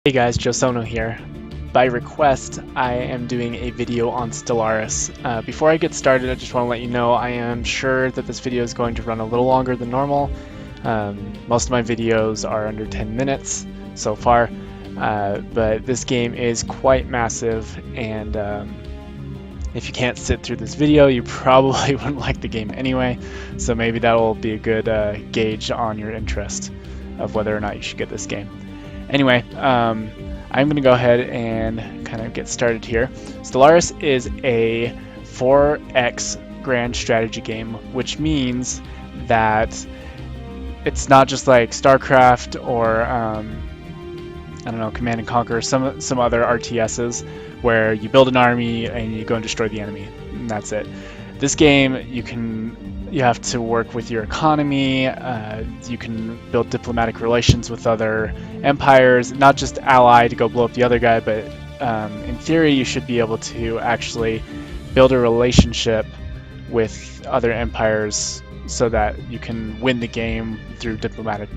Hey guys, Josono here. By request, I am doing a video on Stellaris. Before I get started, I just want to let you know I am sure that this video is going to run a little longer than normal. Most of my videos are under 10 minutes so far, but this game is quite massive, and if you can't sit through this video, you probably wouldn't like the game anyway, so maybe that will be a good gauge on your interest of whether or not you should get this game. Anyway, I'm going to go ahead and kind of get started here. Stellaris is a 4X grand strategy game, which means that it's not just like StarCraft or I don't know, Command and Conquer, some other RTSs where you build an army and you go and destroy the enemy, and that's it. This game, you have to work with your economy, you can build diplomatic relations with other empires, not just ally to go blow up the other guy, but in theory you should be able to actually build a relationship with other empires so that you can win the game through diplomatic,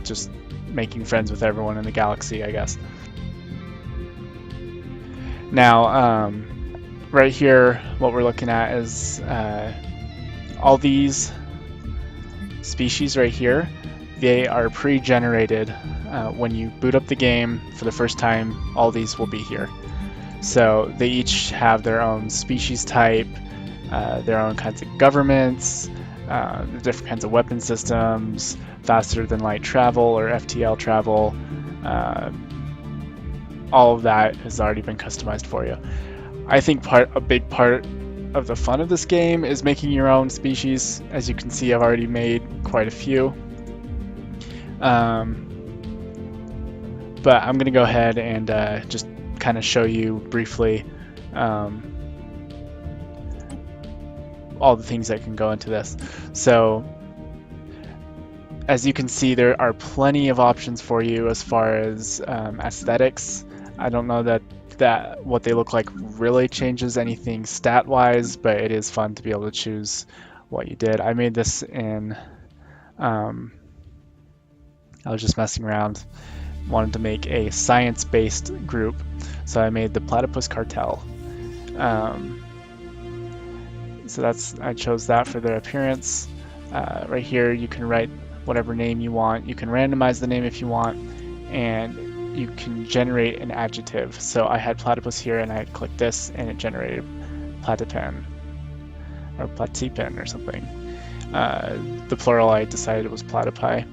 just making friends with everyone in the galaxy, I guess. Now, right here, what we're looking at is all these species right here. They are pre-generated. When you boot up the game for the first time, all these will be here. So they each have their own species type, their own kinds of governments, different kinds of weapon systems, faster than light travel or FTL travel. All of that has already been customized for you. I think a big part of the fun of this game is making your own species. As you can see, I've already made quite a few. But I'm going to go ahead and just kind of show you briefly all the things that can go into this. So, as you can see, there are plenty of options for you as far as aesthetics. I don't know that what they look like really changes anything stat-wise, but it is fun to be able to choose what you did. I made this in, I was just messing around, wanted to make a science-based group, so I made the Platypus Cartel. So I chose that for their appearance. Right here you can write whatever name you want. You can randomize the name if you want, and you can generate an adjective. So I had platypus here, and I clicked this, and it generated platypen or platypen or something. The plural, I decided it was platypi.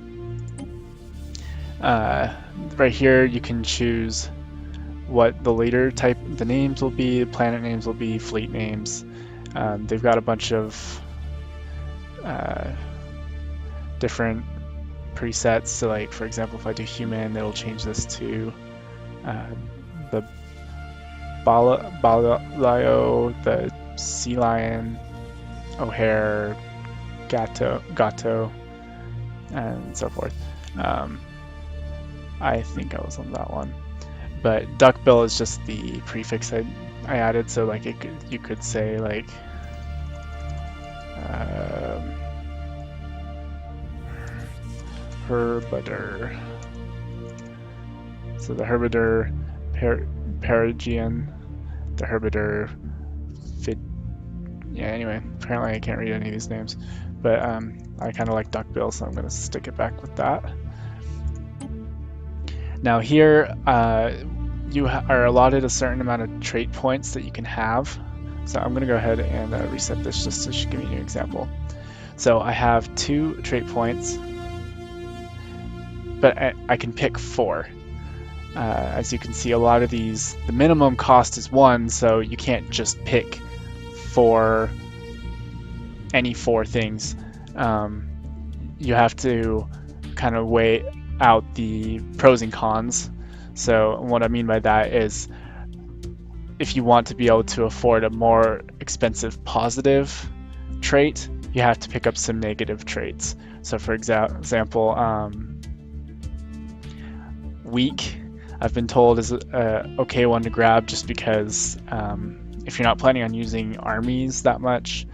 Right here, you can choose what the leader type, the names will be, planet names will be, fleet names. They've got a bunch of different presets. So, like, for example, if I do human, it'll change this to the Balayo, the sea lion, O'Hare, Gato, and so forth. I think I was on that one, but duckbill is just the prefix I added. So, like, you could say like herbider. So the herbider Perigean, the herbider yeah, anyway, apparently I can't read any of these names, but I kind of like duckbill, so I'm going to stick it back with that. Now here you are allotted a certain amount of trait points that you can have. So I'm going to go ahead and reset this just to give you an example. So I have 2 trait points, but I can pick 4. As you can see, a lot of these, the minimum cost is 1, so you can't just pick any 4 things. You have to kind of weigh out the pros and cons. So what I mean by that is, if you want to be able to afford a more expensive positive trait, you have to pick up some negative traits. So for example, weak, I've been told, is a okay one to grab, just because if you're not planning on using armies that much,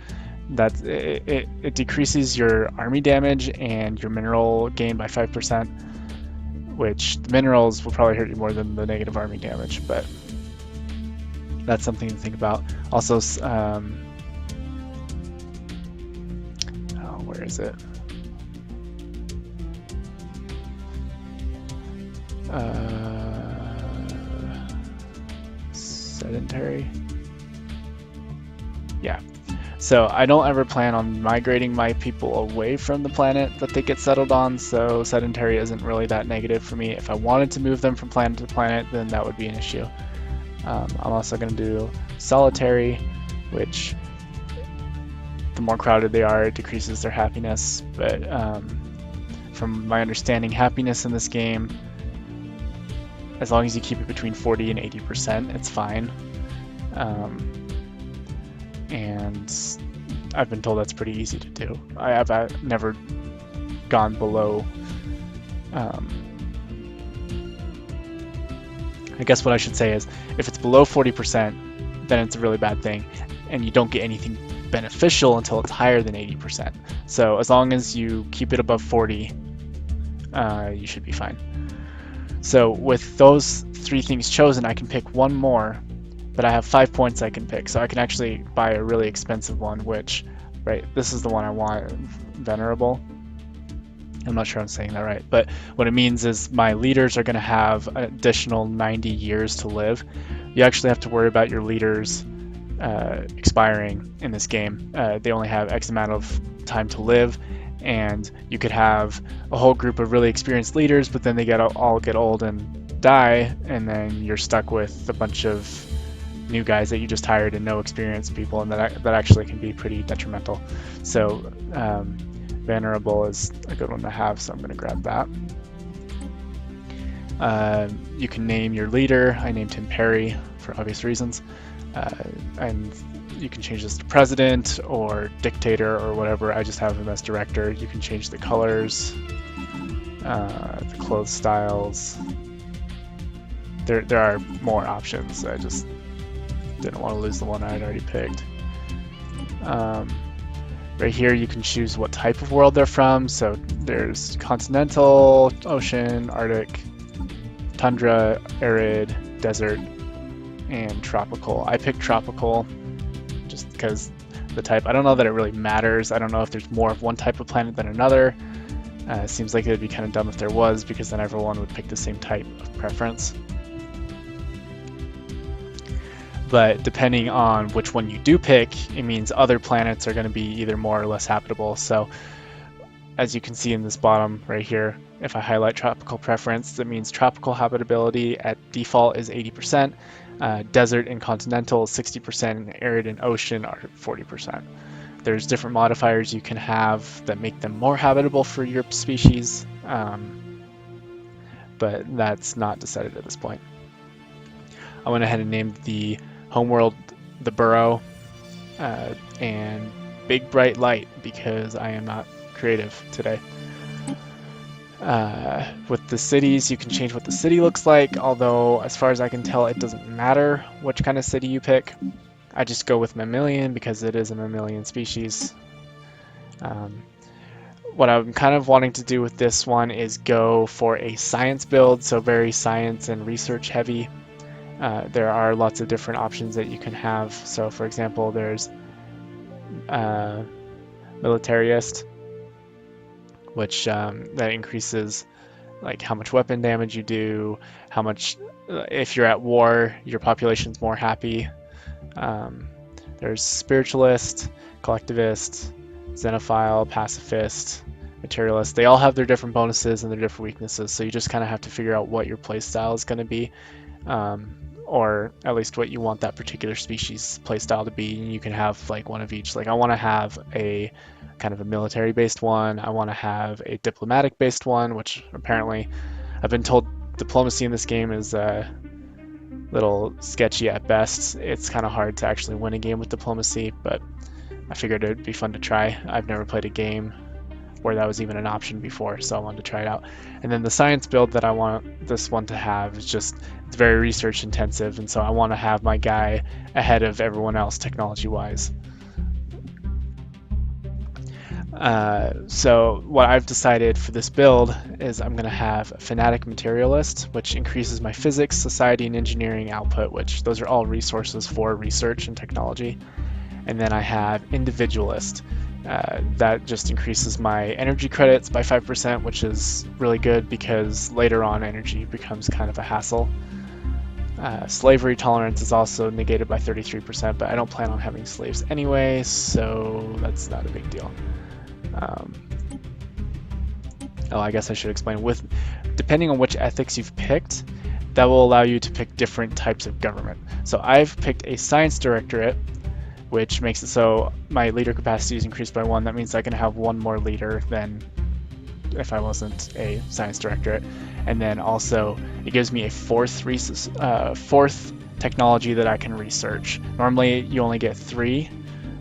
it decreases your army damage and your mineral gain by 5%, which the minerals will probably hurt you more than the negative arming damage, but that's something to think about. Also, where is it? Sedentary. Yeah. So I don't ever plan on migrating my people away from the planet that they get settled on, so sedentary isn't really that negative for me. If I wanted to move them from planet to planet, then that would be an issue. I'm also going to do solitary, which the more crowded they are, it decreases their happiness. But from my understanding, happiness in this game, as long as you keep it between 40 and 80%, it's fine. And I've been told that's pretty easy to do. I've never gone below. I guess what I should say is, if it's below 40%, then it's a really bad thing, and you don't get anything beneficial until it's higher than 80%. So as long as you keep it above 40, you should be fine. So with those 3 things chosen, I can pick one more, but I have 5 points I can pick. So I can actually buy a really expensive one, which, right, this is the one I want, Venerable. I'm not sure I'm saying that right, but what it means is my leaders are going to have an additional 90 years to live. You actually have to worry about your leaders expiring in this game. They only have X amount of time to live, and you could have a whole group of really experienced leaders, but then they all get old and die, and then you're stuck with a bunch of new guys that you just hired and no experienced people, and that actually can be pretty detrimental. So Venerable is a good one to have, so I'm going to grab that. You can name your leader. I named him Perry for obvious reasons. And you can change this to president or dictator or whatever. I just have him as director. You can change the colors, the clothes styles. There are more options. I just didn't want to lose the one I had already picked. Right here you can choose what type of world they're from. So there's continental, ocean, Arctic, tundra, arid, desert, and tropical. I picked tropical just because the type. I don't know that it really matters. I don't know if there's more of one type of planet than another. It seems like it'd be kind of dumb if there was, because then everyone would pick the same type of preference. But depending on which one you do pick, it means other planets are going to be either more or less habitable. So as you can see in this bottom right here, if I highlight tropical preference, that means tropical habitability at default is 80%, desert and continental is 60%, and arid and ocean are 40%. There's different modifiers you can have that make them more habitable for your species, but that's not decided at this point. I went ahead and named the homeworld the Burrow and Big Bright Light because I am not creative today. With the cities, you can change what the city looks like, although as far as I can tell, it doesn't matter which kind of city you pick. I just go with mammalian because it is a mammalian species. What I'm kind of wanting to do with this one is go for a science build, so very science and research heavy. There are lots of different options that you can have. So for example, there's militarist, which that increases like how much weapon damage you do, how much, if you're at war, your population's more happy. There's spiritualist, collectivist, xenophile, pacifist, materialist. They all have their different bonuses and their different weaknesses, so you just kind of have to figure out what your playstyle is going to be. Or at least what you want that particular species playstyle to be. You can have like one of each. Like I want to have a kind of a military based one. I want to have a diplomatic based one, which apparently I've been told diplomacy in this game is a little sketchy at best. It's kind of hard to actually win a game with diplomacy, but I figured it'd be fun to try. I've never played a game where that was even an option before, so I wanted to try it out. And then the science build that I want this one to have is just, it's very research intensive, and so I want to have my guy ahead of everyone else technology wise. So what I've decided for this build is I'm going to have a fanatic materialist, which increases my physics, society, and engineering output, which those are all resources for research and technology. And then I have individualist. That just increases my energy credits by 5%, which is really good because later on energy becomes kind of a hassle. Slavery tolerance is also negated by 33%, but I don't plan on having slaves anyway, so that's not a big deal. Oh, I guess I should explain. Depending on which ethics you've picked, that will allow you to pick different types of government. So I've picked a science directorate, which makes it so my leader capacity is increased by 1. That means I can have 1 more leader than if I wasn't a science directorate. And then also it gives me a fourth technology that I can research. Normally you only get 3,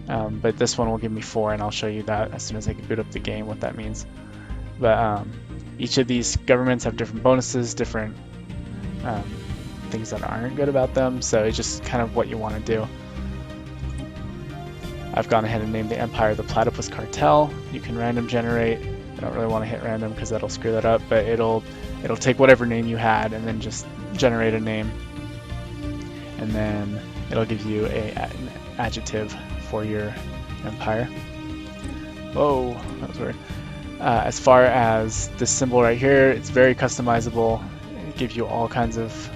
but this one will give me 4, and I'll show you that as soon as I can boot up the game what that means. But each of these governments have different bonuses, different things that aren't good about them, so it's just kind of what you want to do. I've gone ahead and named the empire the Platypus Cartel. You can random generate. I don't really want to hit random because that'll screw that up, but it'll take whatever name you had and then just generate a name, and then it'll give you an adjective for your empire. Whoa, that was weird. As far as this symbol right here, it's very customizable. It gives you all kinds of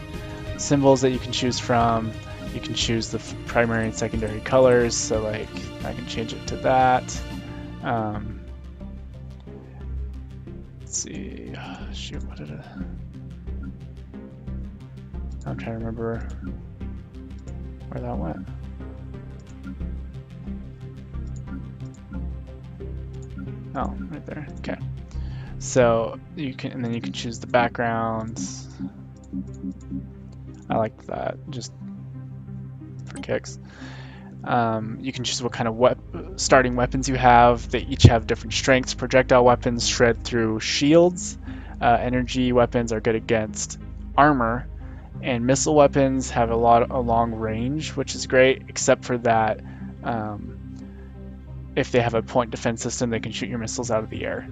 symbols that you can choose from. You can choose the primary and secondary colors, so like I can change it to that. Let's see, shoot, what did it? I'm trying to remember where that went. Oh, right there. Okay. So you can, and then you can choose the backgrounds. I like that, just for kicks. You can choose what kind of starting weapons you have. They each have different strengths. Projectile weapons shred through shields. Energy weapons are good against armor, and missile weapons have a long range, which is great, except for that if they have a point defense system, they can shoot your missiles out of the air.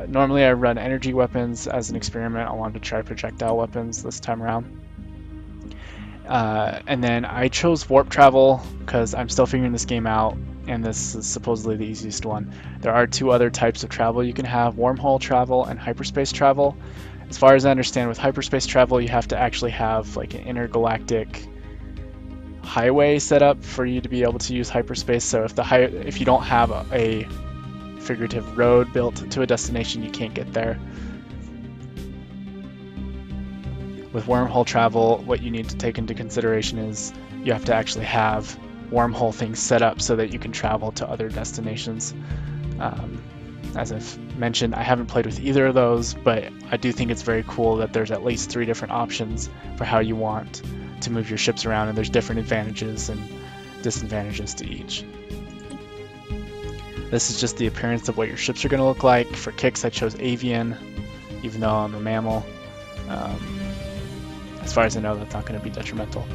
Normally I run energy weapons as an experiment. I wanted to try projectile weapons this time around. And then I chose warp travel because I'm still figuring this game out, and this is supposedly the easiest one. There are 2 other types of travel you can have: wormhole travel and hyperspace travel. As far as I understand, with hyperspace travel you have to actually have like an intergalactic highway set up for you to be able to use hyperspace. So if you don't have a figurative road built to a destination, you can't get there. With wormhole travel, what you need to take into consideration is you have to actually have wormhole things set up so that you can travel to other destinations. As I've mentioned, I haven't played with either of those, but I do think it's very cool that there's at least 3 different options for how you want to move your ships around, and there's different advantages and disadvantages to each. This is just the appearance of what your ships are going to look like. For kicks, I chose avian, even though I'm a mammal. As far as I know, that's not going to be detrimental.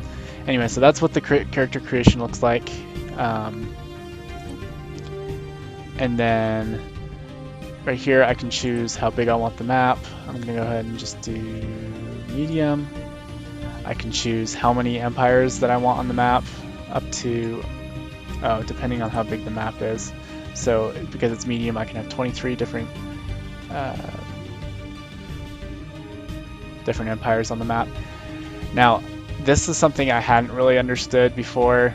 Anyway, so that's what the character creation looks like. And then right here, I can choose how big I want the map. I'm going to go ahead and just do medium. I can choose how many empires that I want on the map, up to, depending on how big the map is. So because it's medium, I can have 23 different empires on the map. Now, this is something I hadn't really understood before,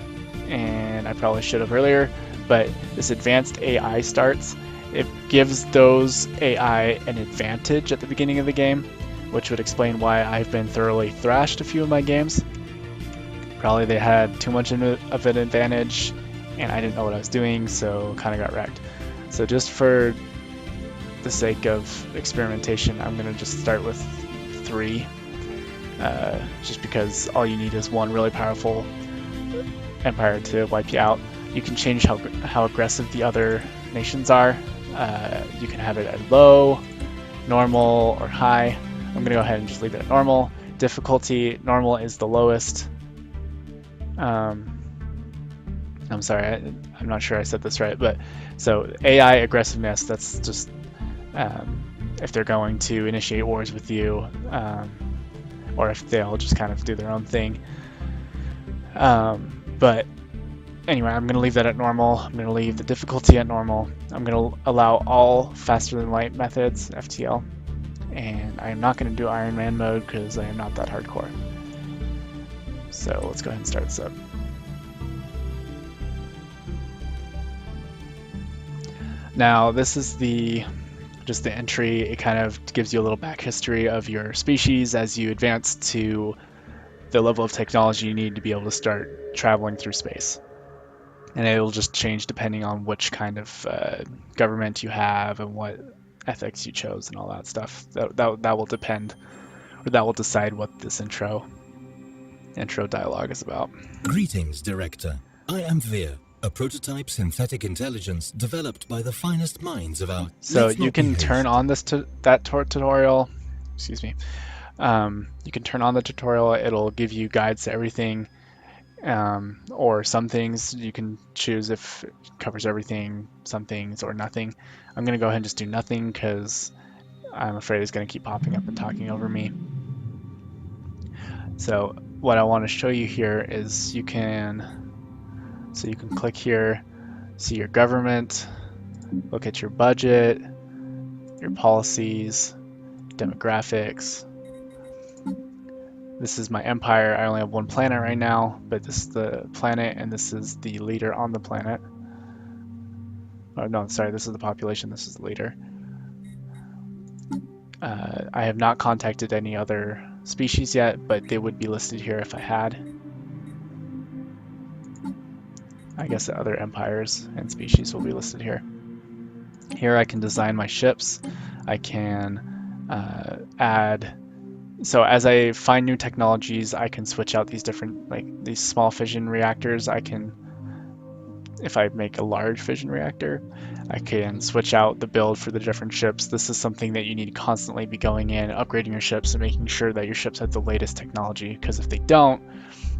and I probably should have earlier, but this advanced AI starts. It gives those AI an advantage at the beginning of the game, which would explain why I've been thoroughly thrashed a few of my games. Probably they had too much of an advantage, and I didn't know what I was doing, so kind of got wrecked. So just for the sake of experimentation, I'm going to just start with 3, just because all you need is 1 really powerful empire to wipe you out. You can change how aggressive the other nations are. You can have it at low, normal, or high. I'm going to go ahead and just leave it at normal. Difficulty, normal is the lowest. I'm sorry, I'm not sure I said this right, but so AI aggressiveness, that's just if they're going to initiate wars with you, or if they'll just kind of do their own thing. But anyway, I'm going to leave that at normal. I'm going to leave the difficulty at normal. I'm going to allow all faster than light methods, FTL. And I am not going to do Iron Man mode because I am not that hardcore. So let's go ahead and start this up. Now this is just the entry. It kind of gives you a little back history of your species as you advance to the level of technology you need to be able to start traveling through space. And it will just change depending on which kind of government you have and what ethics you chose and all that stuff. That will depend, or that will decide what this intro dialogue is about. Greetings, Director. I am Veer, a prototype synthetic intelligence developed by the finest minds of our... So you can turn on this tutorial. Excuse me. You can turn on the tutorial. It'll give you guides to everything. Or some things you can choose if it covers everything, some things, or nothing. I'm going to go ahead and just do nothing because I'm afraid it's going to keep popping up and talking over me. So what I want to show you here is you can click here, see your government, look at your budget, your policies, demographics. This is my empire. I only have one planet right now, but this is the planet and this is the leader on the planet. Oh no, sorry, this is the population, this is the leader. I have not contacted any other species yet, but they would be listed here if I had. I guess the other empires and species will be listed here. Here I can design my ships. I can add... So as I find new technologies, I can switch out these different, like these small fission reactors. I can, if I make a large fission reactor, I can switch out the build for the different ships. This is something that you need to constantly be going in, upgrading your ships and making sure that your ships have the latest technology, because if they don't,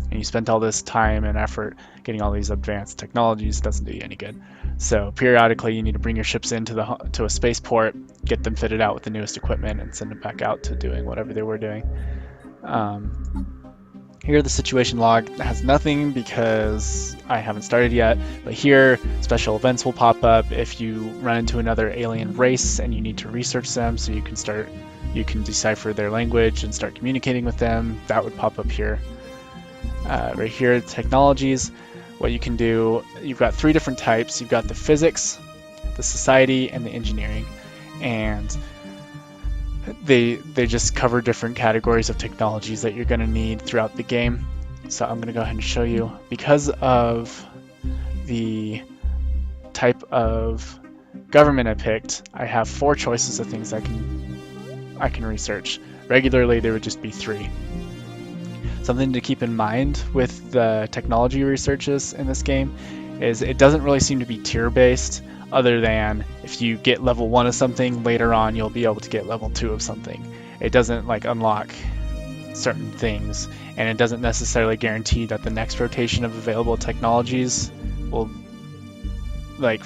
and you spent all this time and effort getting all these advanced technologies, it doesn't do you any good. So periodically you need to bring your ships into a spaceport, get them fitted out with the newest equipment, and send them back out to doing whatever they were doing. Here the situation log has nothing because I haven't started yet, but here special events will pop up if you run into another alien race and you need to research them, so you can decipher their language and start communicating with them. That would pop up here. Right here, technologies. What you can do, you've got three different types. You've got the physics, the society, and the engineering, and they just cover different categories of technologies that you're going to need throughout the game. So I'm going to go ahead and show you. Because of the type of government I picked, I have 4 choices of things I can research. Regularly there would just be 3. Something to keep in mind with the technology researches in this game is it doesn't really seem to be tier based, other than if you get level 1 of something, later on you'll be able to get level 2 of something. It doesn't like unlock certain things, and it doesn't necessarily guarantee that the next rotation of available technologies will, like,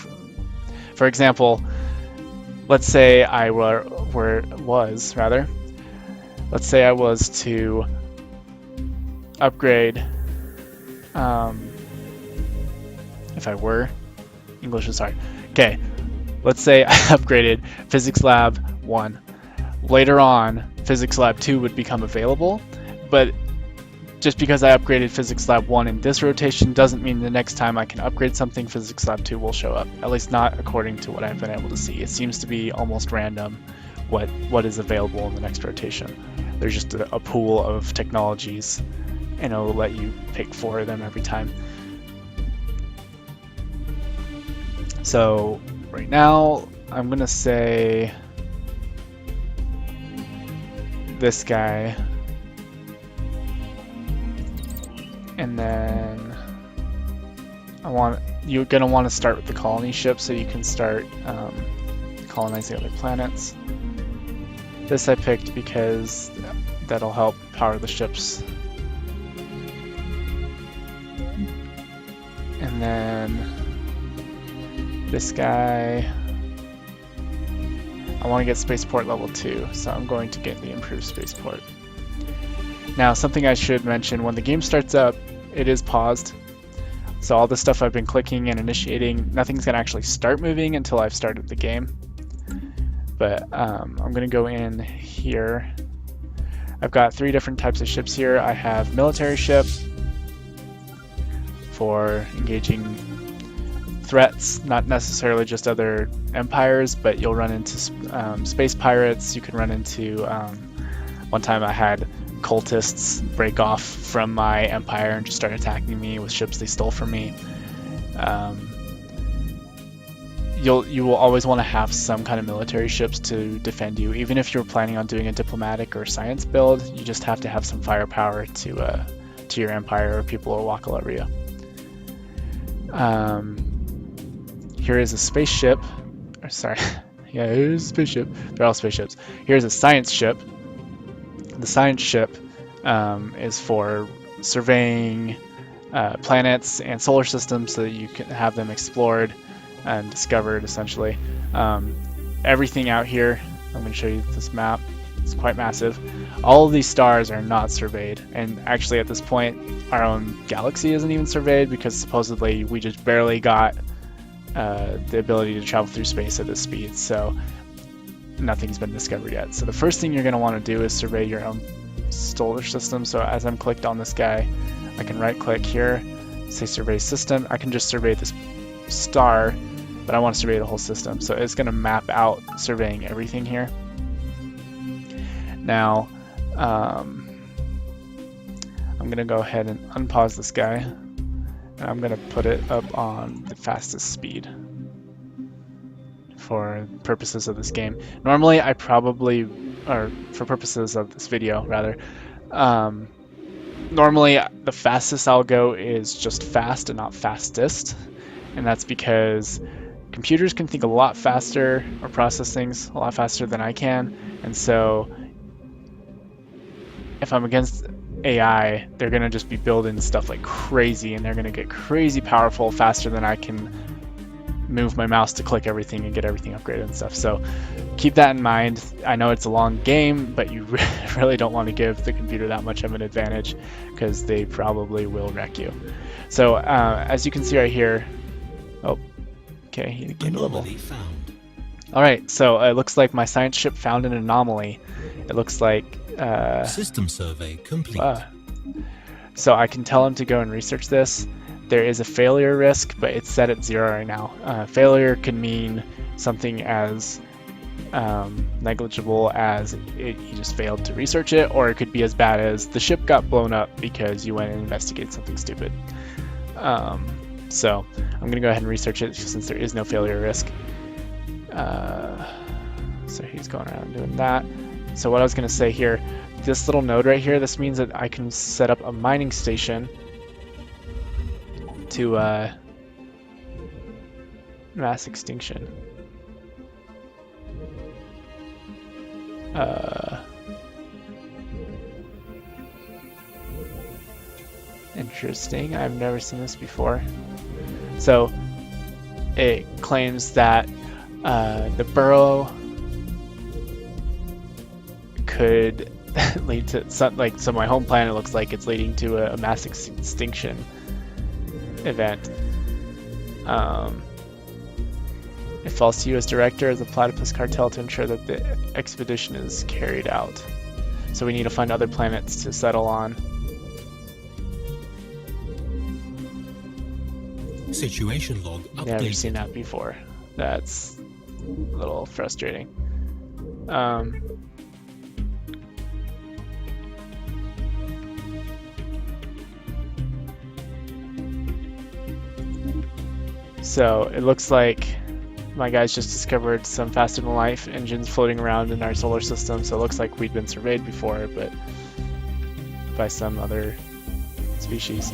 for example, let's say I was to upgrade, if I were, English is hard. Okay, let's say I upgraded Physics Lab 1. Later on, Physics Lab 2 would become available, but just because I upgraded Physics Lab 1 in this rotation doesn't mean the next time I can upgrade something, Physics Lab 2 will show up. At least not according to what I've been able to see. It seems to be almost random what is available in the next rotation. There's just a pool of technologies, and it'll let you pick 4 of them every time. So right now I'm gonna say this guy, and then you're gonna want to start with the colony ship so you can start colonizing other planets. This I picked because that'll help power the ships. And And then this guy, I want to get spaceport level 2, so I'm going to get the improved spaceport. Now, something I should mention, when the game starts up, it is paused. So all the stuff I've been clicking and initiating, nothing's going to actually start moving until I've started the game. But I'm going to go in here. I've got 3 different types of ships here. I have military ship for engaging threats, not necessarily just other empires, but you'll run into space pirates. You can run into, one time I had cultists break off from my empire and just start attacking me with ships they stole from me. You will always want to have some kind of military ships to defend you. Even if you're planning on doing a diplomatic or science build, you just have to have some firepower to your empire, or people will walk all over you. Here is a spaceship. Sorry, yeah, here's a spaceship. They're all spaceships. Here's a science ship. The science ship is for surveying planets and solar systems so that you can have them explored and discovered, essentially. Everything out here, I'm going to show you this map. It's quite massive. All of these stars are not surveyed, and actually at this point our own galaxy isn't even surveyed, because supposedly we just barely got the ability to travel through space at this speed, so nothing's been discovered yet. So the first thing you're going to want to do is survey your own solar system. So as I'm clicked on this guy, I can right click here, say survey system. I can just survey this star, but I want to survey the whole system. So it's going to map out surveying everything here. Now I'm going to go ahead and unpause this guy, and I'm going to put it up on the fastest speed for purposes of this game. Normally I probably, or for purposes of this video rather, normally the fastest I'll go is just fast and not fastest, and that's because computers can think a lot faster or process things a lot faster than I can, and so if I'm against AI, they're gonna just be building stuff like crazy, and they're gonna get crazy powerful faster than I can move my mouse to click everything and get everything upgraded and stuff. So keep that in mind. I know it's a long game, but you really don't want to give the computer that much of an advantage, because they probably will wreck you. So as you can see right here, oh, okay, he gained a level. All right, so it looks like my science ship found an anomaly. It looks like system survey complete. So I can tell him to go and research this. There is a failure risk, but it's set at 0 right now. Failure can mean something as negligible as you just failed to research it, or it could be as bad as the ship got blown up because you went and investigated something stupid. So I'm going to go ahead and research it since there is no failure risk. So he's going around doing that. So what I was going to say here, this little node right here, this means that I can set up a mining station to mass extinction. Interesting. I've never seen this before. So it claims that the burrow could lead to something so my home planet looks like it's leading to a mass extinction event. It falls to you as director of the Platypus Cartel to ensure that the expedition is carried out. So we need to find other planets to settle on. Situation log updated. Never seen that before. That's a little frustrating. So it looks like my guys just discovered some faster than light engines floating around in our solar system. So it looks like we'd been surveyed before, but by some other species.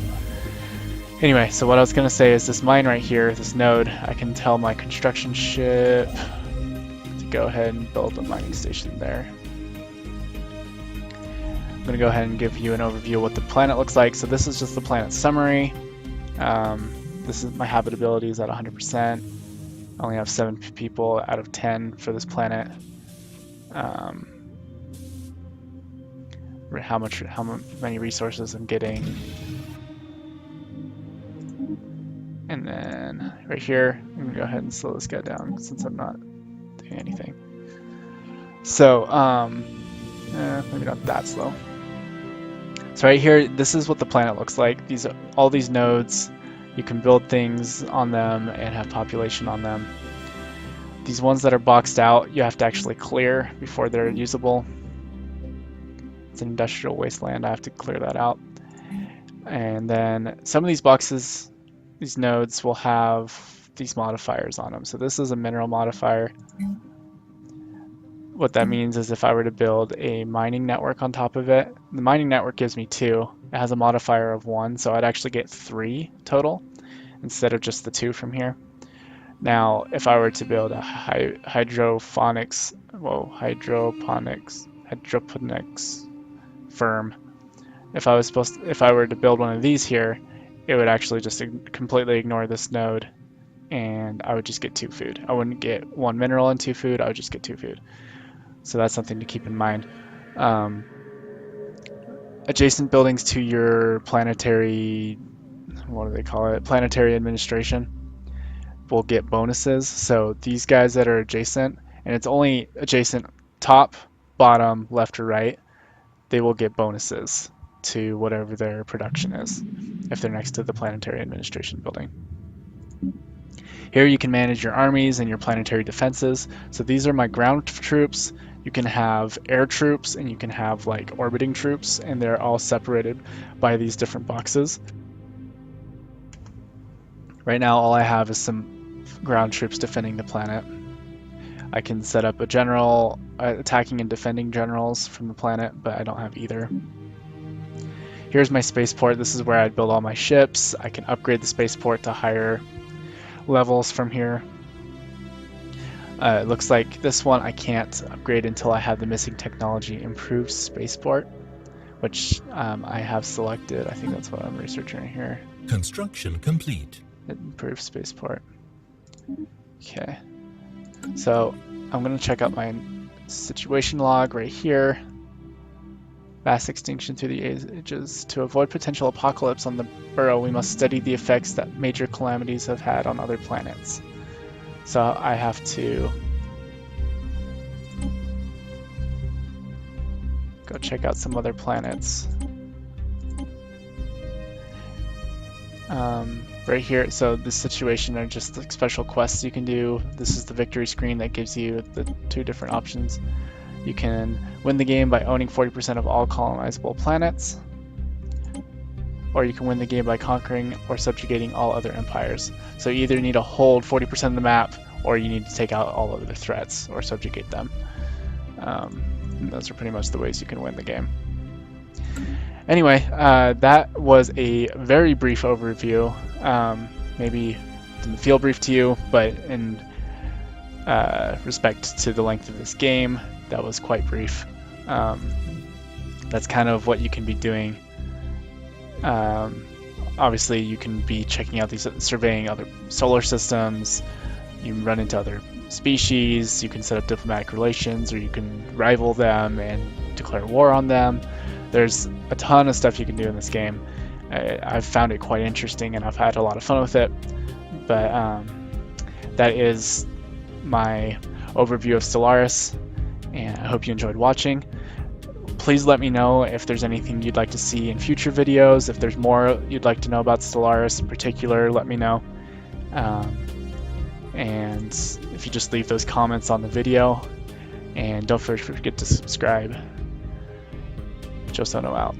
Anyway, so what I was going to say is this mine right here, this node, I can tell my construction ship to go ahead and build a mining station there. I'm going to go ahead and give you an overview of what the planet looks like. So this is just the planet summary. This is my habitability is at 100%. I only have 7 people out of 10 for this planet. How many resources I'm getting. And then right here, I'm gonna go ahead and slow this guy down since I'm not doing anything. So, maybe not that slow. So right here, this is what the planet looks like. All these nodes, you can build things on them and have population on them. These ones that are boxed out, you have to actually clear before they're usable. It's an industrial wasteland, I have to clear that out. And then some of these boxes, these nodes will have these modifiers on them. So this is a mineral modifier. What that means is if I were to build a mining network on top of it, the mining network gives me 2. It has a modifier of 1, so I'd actually get 3 total instead of just the 2 from here. Now, if I were to build a hydroponics firm, if I were to build one of these here, it would actually just completely ignore this node, and I would just get 2 food. I wouldn't get 1 mineral and 2 food, I would just get 2 food. So that's something to keep in mind. Adjacent buildings to your planetary, what do they call it? Planetary administration will get bonuses. So these guys that are adjacent, and it's only adjacent top, bottom, left, or right, they will get bonuses to whatever their production is if they're next to the planetary administration building. Here you can manage your armies and your planetary defenses. So these are my ground troops. You can have air troops and you can have like orbiting troops, and they're all separated by these different boxes. Right now all I have is some ground troops defending the planet. I can set up a general, attacking and defending generals from the planet, but I don't have either. Here's my spaceport. This is where I'd build all my ships. I can upgrade the spaceport to higher levels from here. It looks like this one I can't upgrade until I have the missing technology, improved spaceport, which I have selected. I think that's what I'm researching right here. Construction complete. Improved spaceport. Okay. So I'm going to check out my situation log right here. Mass extinction through the ages. To avoid potential apocalypse on the Burrow, we must study the effects that major calamities have had on other planets. So I have to go check out some other planets. Right here, so this situation are just like special quests you can do. This is the victory screen that gives you the 2 different options. You can win the game by owning 40% of all colonizable planets, or you can win the game by conquering or subjugating all other empires. So you either need to hold 40% of the map, or you need to take out all other threats or subjugate them. And those are pretty much the ways you can win the game. Anyway, that was a very brief overview. Maybe didn't feel brief to you, but in respect to the length of this game, that was quite brief. That's kind of what you can be doing. Obviously, you can be checking out these, surveying other solar systems. You can run into other species. You can set up diplomatic relations, or you can rival them and declare war on them. There's a ton of stuff you can do in this game. I've found it quite interesting, and I've had a lot of fun with it. But that is my overview of Stellaris, and I hope you enjoyed watching. Please let me know if there's anything you'd like to see in future videos. If there's more you'd like to know about Stellaris in particular, let me know. And if you just leave those comments on the video, and don't forget to subscribe. Joe Sono out.